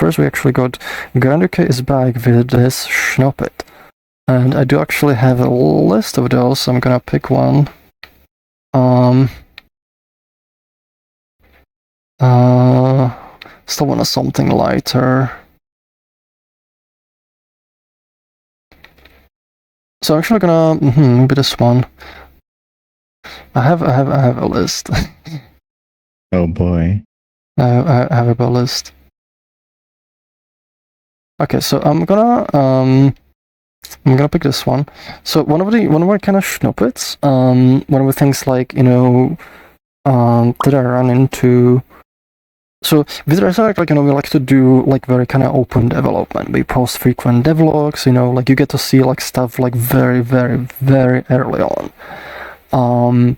first we actually got Granduke is back with this xnopyt. And I do actually have a list of those, so I'm gonna pick one. Still want something lighter. So I'm actually gonna maybe this one. I have a list. Oh boy. I have a list. Okay, so I'm gonna pick this one. So one of my kind of xnopyts, one of the things like, you know, that I run into. So with Resonite, like, you know, we like to do like very kind of open development. We post frequent devlogs, you know, like you get to see like stuff like very, very, very early on.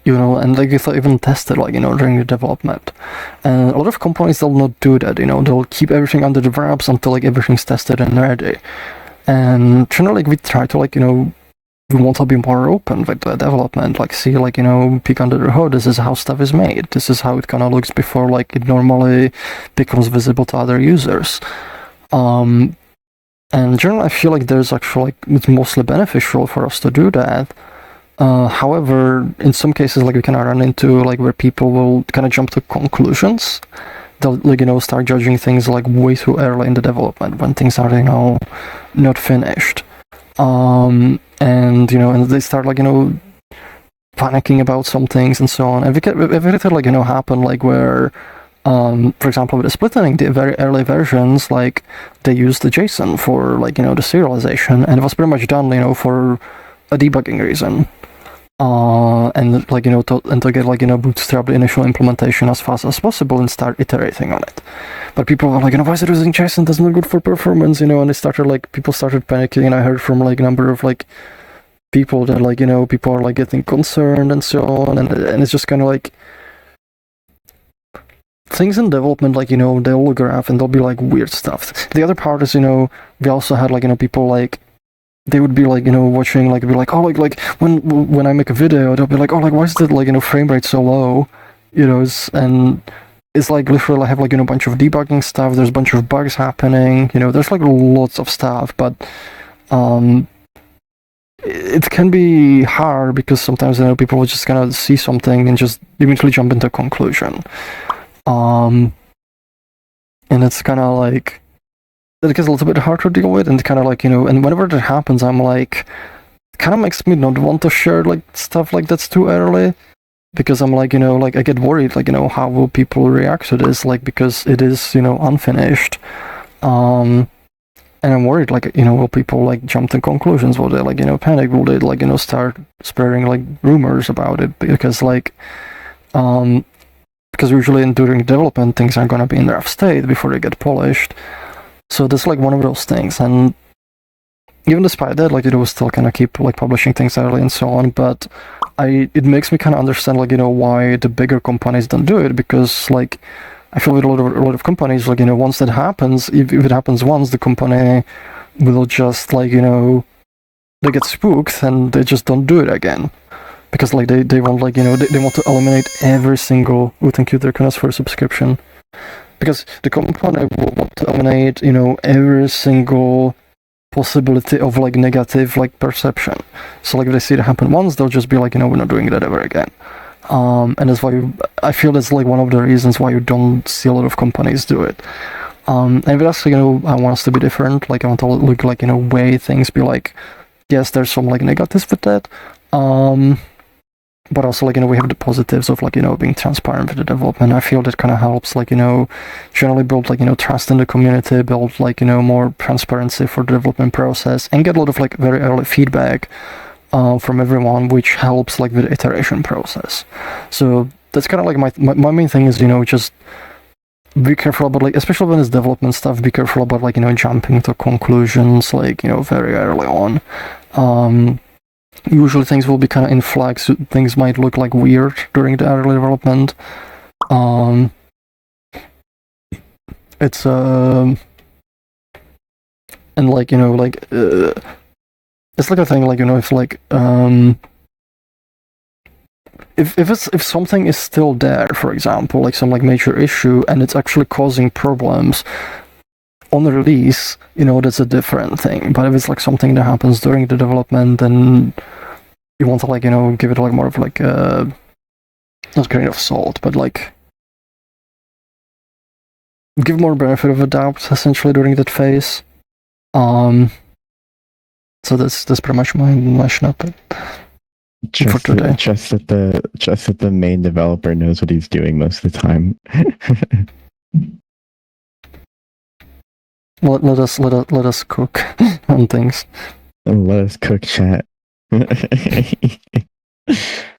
You know, and like it's even tested, like, you know, during the development. And a lot of companies, they'll not do that, you know, they'll keep everything under the wraps until like everything's tested and ready. And generally, like, we try to, like, you know, we want to be more open with the development, like see, like, you know, peek under the hood, this is how stuff is made, this is how it kind of looks before like it normally becomes visible to other users. And generally I feel like there's actually like it's mostly beneficial for us to do that. However, in some cases, like we kind of run into like where people will kind of jump to conclusions. They'll, like, you know, start judging things like way too early in the development when things are, you know, not finished. And, you know, and they start, like, you know, panicking about some things and so on. And we've had, like, you know, happen, like, where, for example, with the splitting, the very early versions, like, they used the JSON for, like, you know, the serialization, and it was pretty much done, you know, for a debugging reason. And, like, you know, to get, like, you know, bootstrap the initial implementation as fast as possible and start iterating on it. But people were like, you know, why is it using JSON? That's not good for performance, you know, and people started panicking, and I heard from, like, a number of, like, people that, like, you know, people are, like, getting concerned and so on, and it's just kind of, like, things in development, like, you know, they'll graph and there'll be, like, weird stuff. The other part is, you know, we also had, like, you know, people, like, they would be, like, you know, watching, like, be like, oh, like when I make a video, they'll be like, oh, like, why is the, like, you know, frame rate so low, you know, and it's like literally I have, like, you know, a bunch of debugging stuff, there's a bunch of bugs happening, you know, there's, like, lots of stuff, but it can be hard because sometimes, you know, people will just kind of see something and just immediately jump into a conclusion. And it's kind of like, it gets a little bit hard to deal with, and kind of like, you know, and whenever that happens, I'm like, it kind of makes me not want to share, like, stuff like that's too early, because I'm like, you know, like, I get worried, like, you know, how will people react to this, like, because it is, you know, unfinished. And I'm worried, like, you know, will people, like, jump to conclusions? Will they, like, you know, panic? Will they, like, you know, start spreading, like, rumors about it? Because, like, because usually during development, things are gonna be in rough state before they get polished. So that's, like, one of those things. And even despite that, like, it will still kind of keep, like, publishing things early and so on. But it makes me kind of understand, like, you know, why the bigger companies don't do it, because, like, I feel with a lot of companies, like, you know, once that happens, if it happens once, the company will just, like, you know, they get spooked and they just don't do it again. Because, like, they want, like, you know, they want to eliminate every single, oh, thank you, Dirkunas, for subscription. Because the company will want to eliminate, you know, every single possibility of, like, negative, like, perception. So, like, if they see it happen once, they'll just be like, you know, we're not doing that ever again. And that's why I feel that's, like, one of the reasons why you don't see a lot of companies do it. And with us, you know, I want us to be different. Like, I want to look, like, you know, way things be like, yes, there's some, like, negatives with that. But also, like, you know, we have the positives of, like, you know, being transparent with the development. I feel that kind of helps, like, you know, generally build, like, you know, trust in the community, build, like, you know, more transparency for the development process, and get a lot of, like, very early feedback from everyone, which helps, like, with the iteration process. So that's kind of like my main thing is, you know, just be careful about, like, especially when it's development stuff, be careful about, like, you know, jumping to conclusions, like, you know, very early on. Usually things will be kind of in flux, things might look, like, weird during the early development. It's and, like, you know, like, it's like a thing, like, you know, if, like, if something is still there, for example, like some like major issue, and it's actually causing problems on the release, that's a different thing. But if it's like something that happens during the development, then you want to like give it like more of like not grain of salt, but like give more benefit of a doubt essentially during that phase. So that's pretty much my snippet. Trust that the main developer knows what he's doing most of the time. Let us cook on things. Let us cook, chat.